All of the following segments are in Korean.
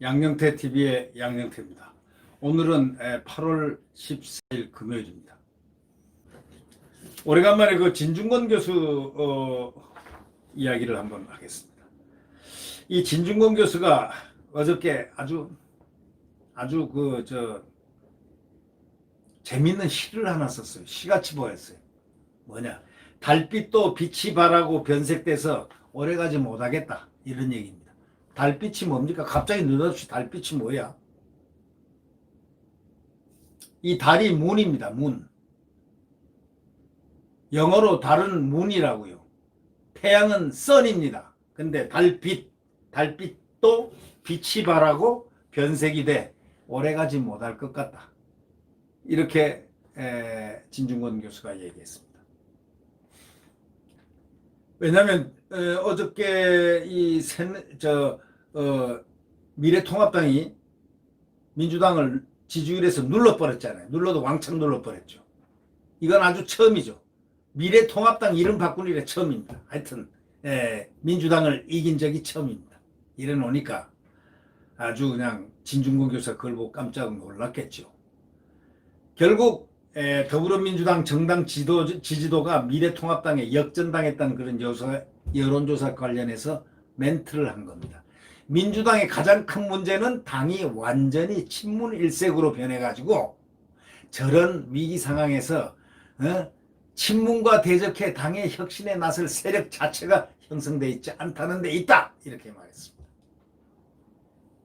양영태 TV의 양영태입니다. 오늘은 8월 14일 금요일입니다. 오래간만에 그 진중권 교수 이야기를 한번 하겠습니다. 이 진중권 교수가 어저께 아주 재밌는 시를 하나 썼어요. 시같이 보였어요. 뭐냐? 달빛도 빛이 바라고 변색돼서 오래가지 못하겠다, 이런 얘기입니다. 달빛이 뭡니까? 갑자기 느닷없이 달빛이 뭐야? 이 달이 문입니다. 문. 영어로 달은 문이라고요. 태양은 sun입니다. 근데 달빛도 빛이 바라고 변색이 돼 오래가지 못할 것 같다, 이렇게 진중권 교수가 얘기했습니다. 왜냐하면 어저께 미래통합당이 민주당을 지지율에서 눌러버렸잖아요. 눌러도 왕창 눌러버렸죠. 이건 아주 처음이죠. 미래통합당 이름 바꾼 일이 처음입니다. 하여튼 민주당을 이긴 적이 처음입니다. 이래 놓으니까 아주 그냥 진중권 교수가 그걸 보고 깜짝 놀랐겠죠. 결국 더불어민주당 정당 지지도가 미래통합당에 역전당했다는 그런 여론조사 관련해서 멘트를 한 겁니다. 민주당의 가장 큰 문제는 당이 완전히 친문일색으로 변해가지고 저런 위기 상황에서 친문과 대적해 당의 혁신에 나설 세력 자체가 형성되어 있지 않다는 데 있다, 이렇게 말했습니다.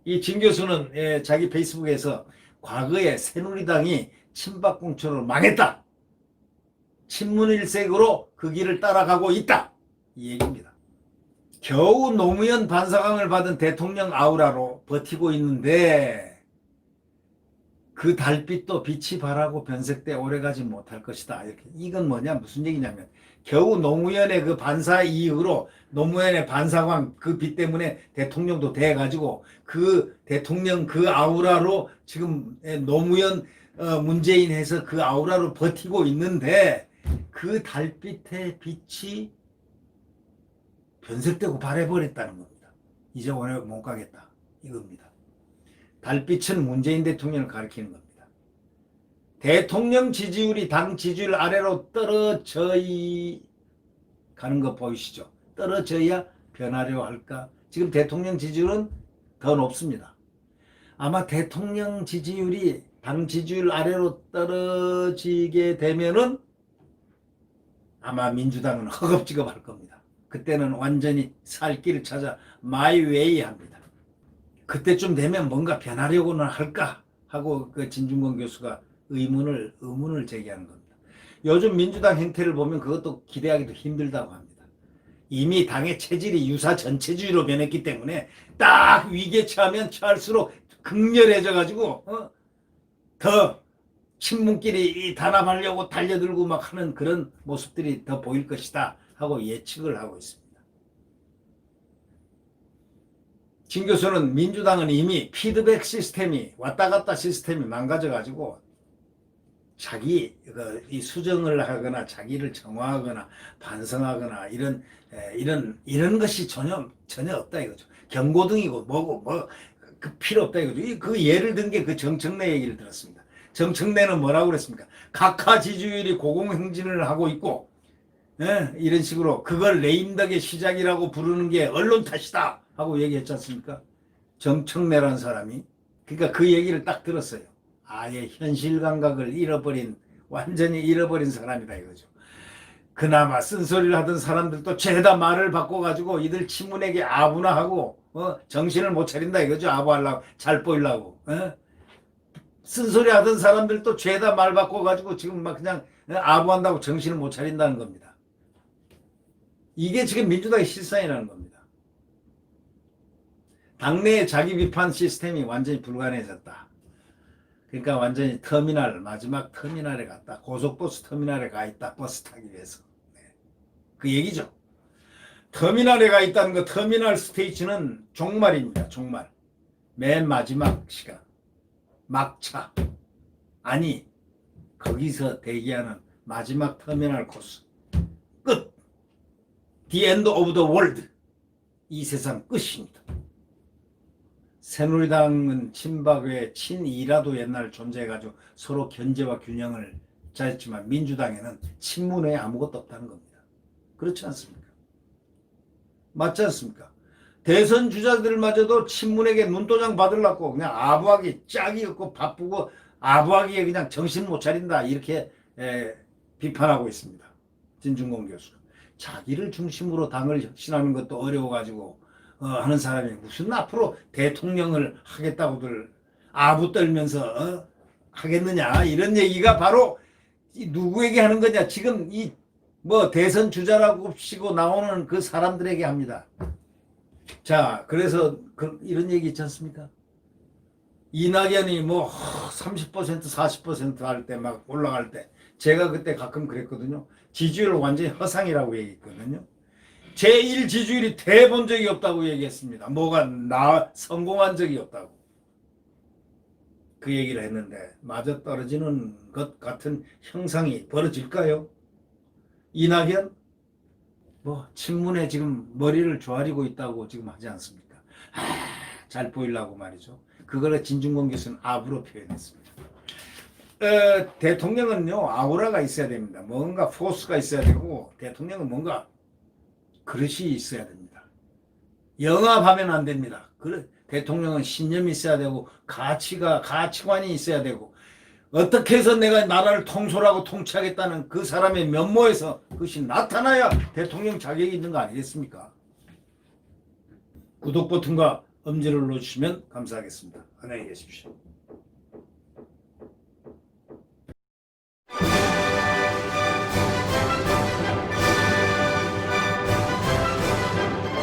이 진 교수는 자기 페이스북에서 과거에 새누리당이 친박공천으로 망했다, 친문일색으로 그 길을 따라가고 있다, 이 얘기입니다. 겨우 노무현 반사광을 받은 대통령 아우라로 버티고 있는데 그 달빛도 빛이 바라고 변색돼 오래가지 못할 것이다, 이렇게. 이건 뭐냐, 무슨 얘기냐면 겨우 노무현의 그 반사 이익으로 노무현의 반사광 그 빛 때문에 대통령도 돼가지고 그 대통령 그 아우라로 지금 노무현 문재인 해서 그 아우라로 버티고 있는데 그 달빛의 빛이 변색되고 발해버렸다는 겁니다. 이제 오래 못 가겠다, 이겁니다. 달빛은 문재인 대통령을 가리키는 겁니다. 대통령 지지율이 당 지지율 아래로 떨어져 가는 거 보이시죠? 떨어져야 변하려 할까? 지금 대통령 지지율은 더 높습니다. 아마 대통령 지지율이 당 지지율 아래로 떨어지게 되면은 아마 민주당은 허겁지겁할 겁니다. 그때는 완전히 살 길을 찾아 마이 웨이 합니다. 그때쯤 되면 뭔가 변하려고는 할까 하고 그 진중권 교수가 의문을 제기하는 겁니다. 요즘 민주당 행태를 보면 그것도 기대하기도 힘들다고 합니다. 이미 당의 체질이 유사 전체주의로 변했기 때문에 딱 위기에 처하면 처할수록 극렬해져 가지고 더 친문끼리 단합하려고 달려들고 막 하는 그런 모습들이 더 보일 것이다 하고 예측을 하고 있습니다. 진 교수는 민주당은 이미 피드백 시스템이 왔다 갔다 시스템이 망가져가지고 자기 이 수정을 하거나 자기를 정화하거나 반성하거나 이런 것이 전혀 없다 이거죠. 경고등이고 뭐고 그 필요 없다 이거죠. 그 예를 든 게 그 정청래 얘기를 들었습니다. 정청래는 뭐라고 그랬습니까? 각하 지지율이 고공행진을 하고 있고 이런 식으로 그걸 레임덕의 시작이라고 부르는 게 언론 탓이다 하고 얘기했지 않습니까? 정청래라는 사람이. 그러니까 그 얘기를 딱 들었어요. 아예 현실 감각을 완전히 잃어버린 사람이다 이거죠. 그나마 쓴소리를 하던 사람들도 죄다 말을 바꿔가지고 이들 친문에게 아부나 하고 정신을 못 차린다 이거죠. 아부하려고, 잘 보이려고. 쓴소리 하던 사람들도 죄다 말 바꿔가지고 지금 막 그냥 아부한다고 정신을 못 차린다는 겁니다. 이게 지금 민주당의 실상이라는 겁니다. 당내의 자기 비판 시스템이 완전히 불가능해졌다. 그러니까 완전히 마지막 터미널에 갔다. 고속버스 터미널에 가 있다. 버스 타기 위해서. 그 얘기죠. 터미널에 가 있다는 거, 터미널 스테이지는 종말입니다. 종말. 맨 마지막 시간. 막차. 아니, 거기서 대기하는 마지막 터미널 코스. 끝. The end of the world. 이 세상 끝입니다. 새누리당은 친박 외에 친이라도 옛날 존재해가지고 서로 견제와 균형을 잘했지만 민주당에는 친문 외에 아무것도 없다는 겁니다. 그렇지 않습니까? 맞지 않습니까? 대선 주자들마저도 친문에게 눈도장 받으려고 그냥 아부하기 짝이 없고 바쁘고 아부하기에 그냥 정신 못 차린다 이렇게 비판하고 있습니다. 진중권 교수. 자기를 중심으로 당을 혁신하는 것도 어려워가지고 하는 사람이 무슨 앞으로 대통령을 하겠다고들 아부 떨면서 하겠느냐 이런 얘기가 바로 누구에게 하는 거냐 지금 이 뭐 대선 주자라고 치고 나오는 그 사람들에게 합니다. 자 그래서 이런 얘기 있지 않습니까? 이낙연이 뭐 30% 40% 할 때 막 올라갈 때 제가 그때 가끔 그랬거든요. 지지율 완전히 허상이라고 얘기했거든요. 제1 지지율이 돼본 적이 없다고 얘기했습니다. 뭐가 성공한 적이 없다고. 그 얘기를 했는데 마저 떨어지는 것 같은 형상이 벌어질까요? 이낙연? 뭐 친문에 지금 머리를 조아리고 있다고 지금 하지 않습니까? 잘 보이려고 말이죠. 그걸 진중권 교수는 아부로 표현했습니다. 대통령은요 아우라가 있어야 됩니다. 뭔가 포스가 있어야 되고 대통령은 뭔가 그릇이 있어야 됩니다. 영합하면 안 됩니다. 대통령은 신념이 있어야 되고 가치관이 있어야 되고 어떻게 해서 내가 나라를 통솔하고 통치하겠다는 그 사람의 면모에서 그것이 나타나야 대통령 자격이 있는 거 아니겠습니까? 구독 버튼과 엄지를 눌러주시면 감사하겠습니다. 안녕히 계십시오.